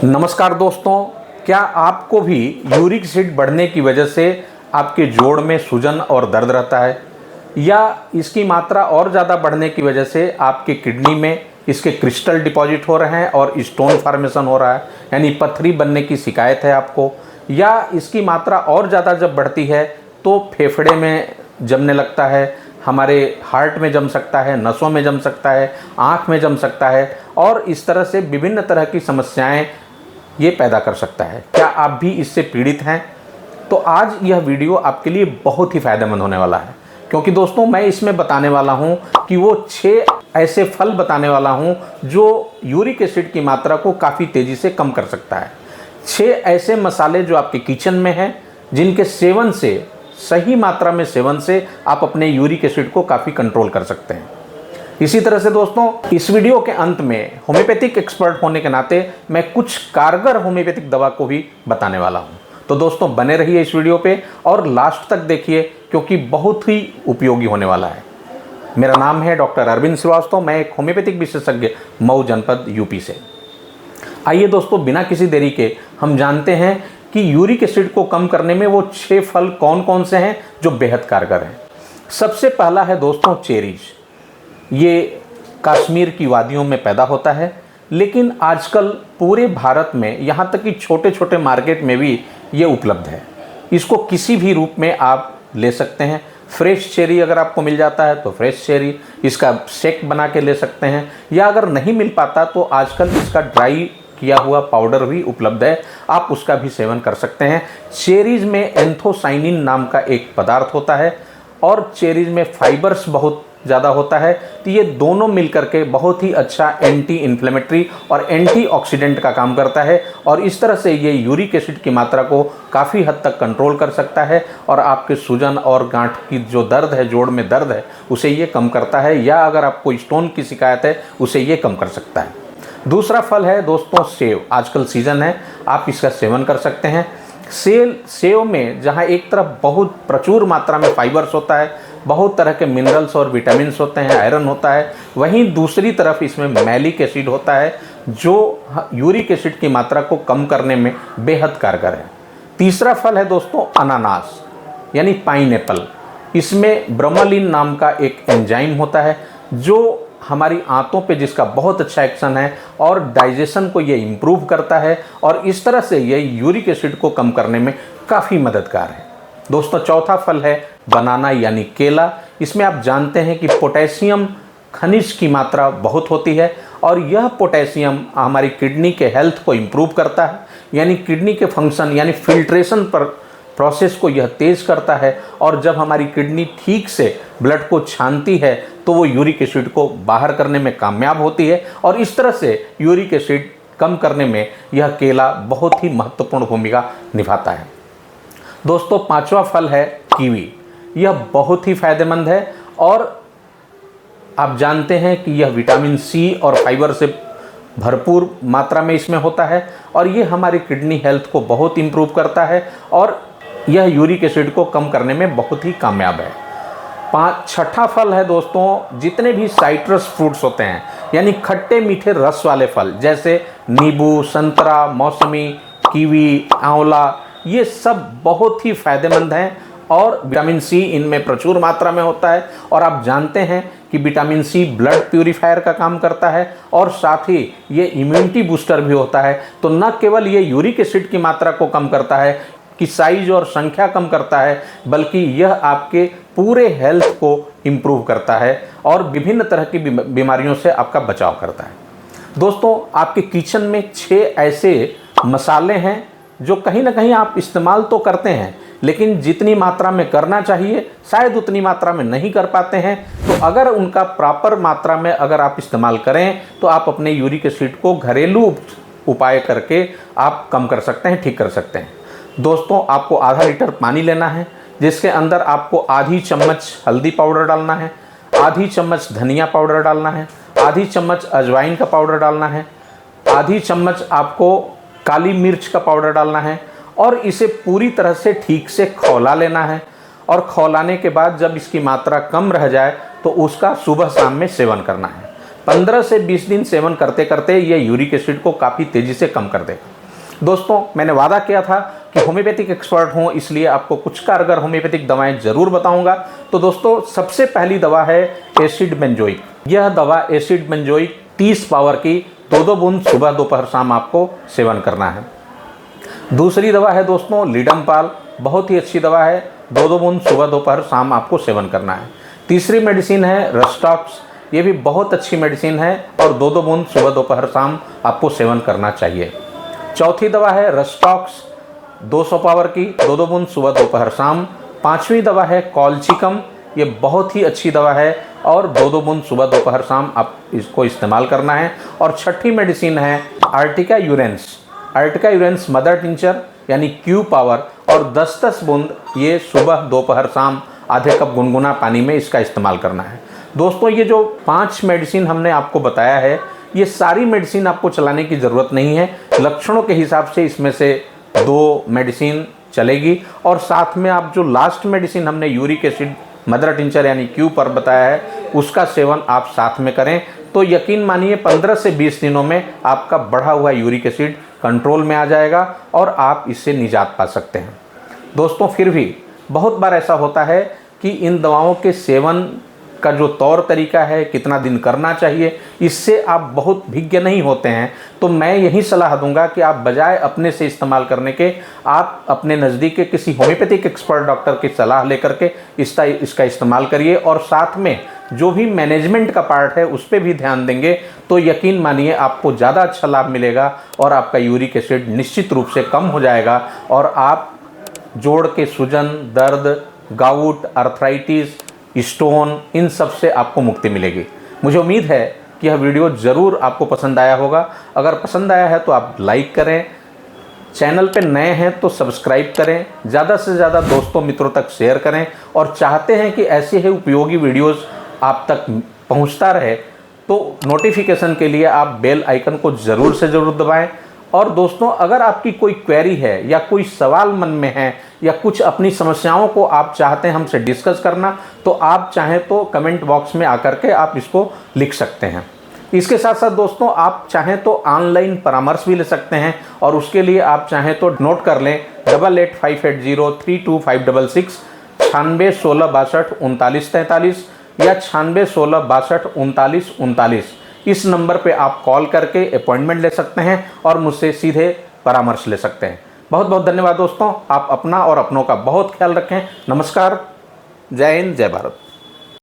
नमस्कार दोस्तों, क्या आपको भी यूरिक एसिड बढ़ने की वजह से आपके जोड़ में सूजन और दर्द रहता है, या इसकी मात्रा और ज़्यादा बढ़ने की वजह से आपके किडनी में इसके क्रिस्टल डिपॉजिट हो रहे हैं और स्टोन फॉर्मेशन हो रहा है, यानी पथरी बनने की शिकायत है आपको, या इसकी मात्रा और ज़्यादा जब बढ़ती है तो फेफड़े में जमने लगता है, हमारे हार्ट में जम सकता है, नसों में जम सकता है, आँख में जम सकता है और इस तरह से विभिन्न तरह की समस्याएं ये पैदा कर सकता है। क्या आप भी इससे पीड़ित हैं? तो आज यह वीडियो आपके लिए बहुत ही फ़ायदेमंद होने वाला है, क्योंकि दोस्तों मैं इसमें बताने वाला हूं कि वो 6 ऐसे फल बताने वाला हूं जो यूरिक एसिड की मात्रा को काफ़ी तेज़ी से कम कर सकता है। 6 ऐसे मसाले जो आपके किचन में हैं, जिनके सेवन से, सही मात्रा में सेवन से आप अपने यूरिक एसिड को काफ़ी कंट्रोल कर सकते हैं। इसी तरह से दोस्तों, इस वीडियो के अंत में होम्योपैथिक एक्सपर्ट होने के नाते मैं कुछ कारगर होम्योपैथिक दवा को भी बताने वाला हूं। तो दोस्तों बने रहिए इस वीडियो पे और लास्ट तक देखिए, क्योंकि बहुत ही उपयोगी होने वाला है। मेरा नाम है डॉक्टर अरविंद श्रीवास्तव, मैं एक होम्योपैथिक विशेषज्ञ मऊ जनपद यूपी से। आइए दोस्तों, बिना किसी देरी के हम जानते हैं कि यूरिक एसिड को कम करने में वो 6 फल कौन कौन से हैं जो बेहद कारगर हैं। सबसे पहला है दोस्तों चेरीज। ये कश्मीर की वादियों में पैदा होता है, लेकिन आजकल पूरे भारत में, यहाँ तक कि छोटे छोटे मार्केट में भी ये उपलब्ध है। इसको किसी भी रूप में आप ले सकते हैं। फ्रेश चेरी अगर आपको मिल जाता है तो फ्रेश चेरी, इसका शेक बना के ले सकते हैं, या अगर नहीं मिल पाता तो आजकल इसका ड्राई किया हुआ पाउडर भी उपलब्ध है, आप उसका भी सेवन कर सकते हैं। चेरीज में एंथोसाइनिन नाम का एक पदार्थ होता है और चेरीज में फाइबर्स बहुत ज़्यादा होता है, तो ये दोनों मिलकर के बहुत ही अच्छा एंटी इन्फ्लेमेटरी और एंटीऑक्सीडेंट का काम करता है और इस तरह से ये यूरिक एसिड की मात्रा को काफ़ी हद तक कंट्रोल कर सकता है और आपके सूजन और गांठ की जो दर्द है, जोड़ में दर्द है, उसे ये कम करता है, या अगर आपको स्टोन की शिकायत है उसे ये कम कर सकता है। दूसरा फल है दोस्तों सेव। आजकल सीज़न है, आप इसका सेवन कर सकते हैं। सेव में जहाँ एक तरफ बहुत प्रचुर मात्रा में फाइबर्स होता है, बहुत तरह के मिनरल्स और विटामिन्स होते हैं, आयरन होता है, वहीं दूसरी तरफ इसमें मैलिक एसिड होता है जो यूरिक एसिड की मात्रा को कम करने में बेहद कारगर है। तीसरा फल है दोस्तों अनानास, यानी पाइनएप्पल। इसमें ब्रोमेलिन नाम का एक एंजाइम होता है जो हमारी आंतों पे, जिसका बहुत अच्छा एक्शन है और डाइजेशन को ये इम्प्रूव करता है और इस तरह से ये यूरिक एसिड को कम करने में काफ़ी मददगार है। दोस्तों चौथा फल है बनाना, यानी केला। इसमें आप जानते हैं कि पोटेशियम खनिज की मात्रा बहुत होती है और यह पोटेशियम हमारी किडनी के हेल्थ को इम्प्रूव करता है, यानी किडनी के फंक्शन यानी फिल्ट्रेशन पर प्रोसेस को यह तेज़ करता है और जब हमारी किडनी ठीक से ब्लड को छानती है तो वो यूरिक एसिड को बाहर करने में कामयाब होती है और इस तरह से यूरिक एसिड कम करने में यह केला बहुत ही महत्वपूर्ण भूमिका निभाता है। दोस्तों पांचवा फल है कीवी। यह बहुत ही फायदेमंद है और आप जानते हैं कि यह विटामिन सी और फाइबर से भरपूर मात्रा में इसमें होता है और ये हमारी किडनी हेल्थ को बहुत इम्प्रूव करता है और यह यूरिक एसिड को कम करने में बहुत ही कामयाब है। छठा फल है दोस्तों, जितने भी साइट्रस फ्रूट्स होते हैं, यानी खट्टे मीठे रस वाले फल, जैसे नींबू, संतरा, मौसमी, कीवी, आंवला, ये सब बहुत ही फायदेमंद हैं और विटामिन सी इनमें प्रचुर मात्रा में होता है और आप जानते हैं कि विटामिन सी ब्लड प्यूरीफायर का काम करता है और साथ ही ये इम्यूनिटी बूस्टर भी होता है। तो न केवल ये यूरिक एसिड की मात्रा को कम करता है कि साइज और संख्या कम करता है, बल्कि यह आपके पूरे हेल्थ को इम्प्रूव करता है और विभिन्न तरह की बीमारियों से आपका बचाव करता है। दोस्तों आपके किचन में 6 ऐसे मसाले हैं जो कहीं ना कहीं आप इस्तेमाल तो करते हैं, लेकिन जितनी मात्रा में करना चाहिए शायद उतनी मात्रा में नहीं कर पाते हैं। तो अगर उनका प्रॉपर मात्रा में अगर आप इस्तेमाल करें तो आप अपने यूरिक एसिड को घरेलू उपाय करके आप कम कर सकते हैं, ठीक कर सकते हैं। दोस्तों आपको आधा लीटर पानी लेना है, जिसके अंदर आपको आधी चम्मच हल्दी पाउडर डालना है, आधी चम्मच धनिया पाउडर डालना है, आधी चम्मच अजवाइन का पाउडर डालना है, आधी चम्मच आपको काली मिर्च का पाउडर डालना है और इसे पूरी तरह से ठीक से खौला लेना है। और खौलाने के बाद जब इसकी मात्रा कम रह जाए तो उसका सुबह शाम में सेवन करना है। 15 से 20 दिन सेवन करते करते ये यूरिक एसिड को काफ़ी तेज़ी से कम कर देगा। दोस्तों, मैंने वादा किया था कि होम्योपैथिक एक्सपर्ट हूँ, इसलिए आपको कुछ कारगर होम्योपैथिक दवाएं ज़रूर बताऊंगा। तो दोस्तों, सबसे पहली दवा है एसिड बेंजोइक। यह दवा एसिड बेंजोइक 30 पावर की 2-2 बूंद सुबह दोपहर शाम आपको सेवन करना है। दूसरी दवा है दोस्तों लीडमपाल, बहुत ही अच्छी दवा है, 2-2 बूंद सुबह दोपहर शाम आपको सेवन करना है। तीसरी मेडिसिन है रस्टॉक्स, ये भी बहुत अच्छी मेडिसिन है और 2-2 बूंद सुबह दोपहर शाम आपको सेवन करना चाहिए। चौथी दवा है रस्टॉक्स 200 पावर की, 2-2 बूंद सुबह दोपहर शाम। पांचवी दवा है कॉल्चिकम, ये बहुत ही अच्छी दवा है और 2-2 बूंद सुबह दोपहर शाम आप इसको इस्तेमाल करना है। और छठी मेडिसिन है Ertiga urens. Ertiga urens mother tincture यानी क्यू पावर, और 10-10 बूंद ये सुबह दोपहर शाम आधे कप गुनगुना पानी में इसका इस्तेमाल करना है। दोस्तों, ये जो 5 मेडिसिन हमने आपको बताया है, ये सारी मेडिसिन आपको चलाने की ज़रूरत नहीं है। लक्षणों के हिसाब से इसमें से 2 मेडिसिन चलेगी और साथ में आप जो लास्ट मेडिसिन हमने यूरिक एसिड मदर टिंचर यानी क्यू पर बताया है, उसका सेवन आप साथ में करें तो यकीन मानिए 15 से 20 दिनों में आपका बढ़ा हुआ यूरिक एसिड कंट्रोल में आ जाएगा और आप इससे निजात पा सकते हैं। दोस्तों, फिर भी बहुत बार ऐसा होता है कि इन दवाओं के सेवन का जो तौर तरीका है, कितना दिन करना चाहिए, इससे आप बहुत विज्ञ नहीं होते हैं। तो मैं यही सलाह दूंगा कि आप बजाय अपने से इस्तेमाल करने के, आप अपने नज़दीक के किसी होम्योपैथिक एक्सपर्ट डॉक्टर की सलाह लेकर के इसका इस्तेमाल करिए और साथ में जो भी मैनेजमेंट का पार्ट है उस पर भी ध्यान देंगे तो यकीन मानिए आपको ज़्यादा अच्छा लाभ मिलेगा और आपका यूरिक एसिड निश्चित रूप से कम हो जाएगा और आप जोड़ के सूजन, दर्द, गाउट, आर्थराइटिस, स्टोन, इन सब से आपको मुक्ति मिलेगी। मुझे उम्मीद है कि यह वीडियो ज़रूर आपको पसंद आया होगा। अगर पसंद आया है तो आप लाइक करें, चैनल पे नए हैं तो सब्सक्राइब करें, ज़्यादा से ज़्यादा दोस्तों मित्रों तक शेयर करें और चाहते हैं कि ऐसे ही उपयोगी वीडियोस आप तक पहुंचता रहे तो नोटिफिकेशन के लिए आप बेल आइकन को ज़रूर से ज़रूर दबाएं। और दोस्तों, अगर आपकी कोई क्वेरी है या कोई सवाल मन में है या कुछ अपनी समस्याओं को आप चाहते हैं हमसे डिस्कस करना, तो आप चाहें तो कमेंट बॉक्स में आकर के आप इसको लिख सकते हैं। इसके साथ साथ दोस्तों, आप चाहें तो ऑनलाइन परामर्श भी ले सकते हैं और उसके लिए आप चाहें तो नोट कर लें 8858032566, 9616623943 या 9616623939। इस नंबर पे आप कॉल करके अपॉइंटमेंट ले सकते हैं और मुझसे सीधे परामर्श ले सकते हैं। बहुत बहुत धन्यवाद दोस्तों, आप अपना और अपनों का बहुत ख्याल रखें। नमस्कार, जय हिंद, जय भारत।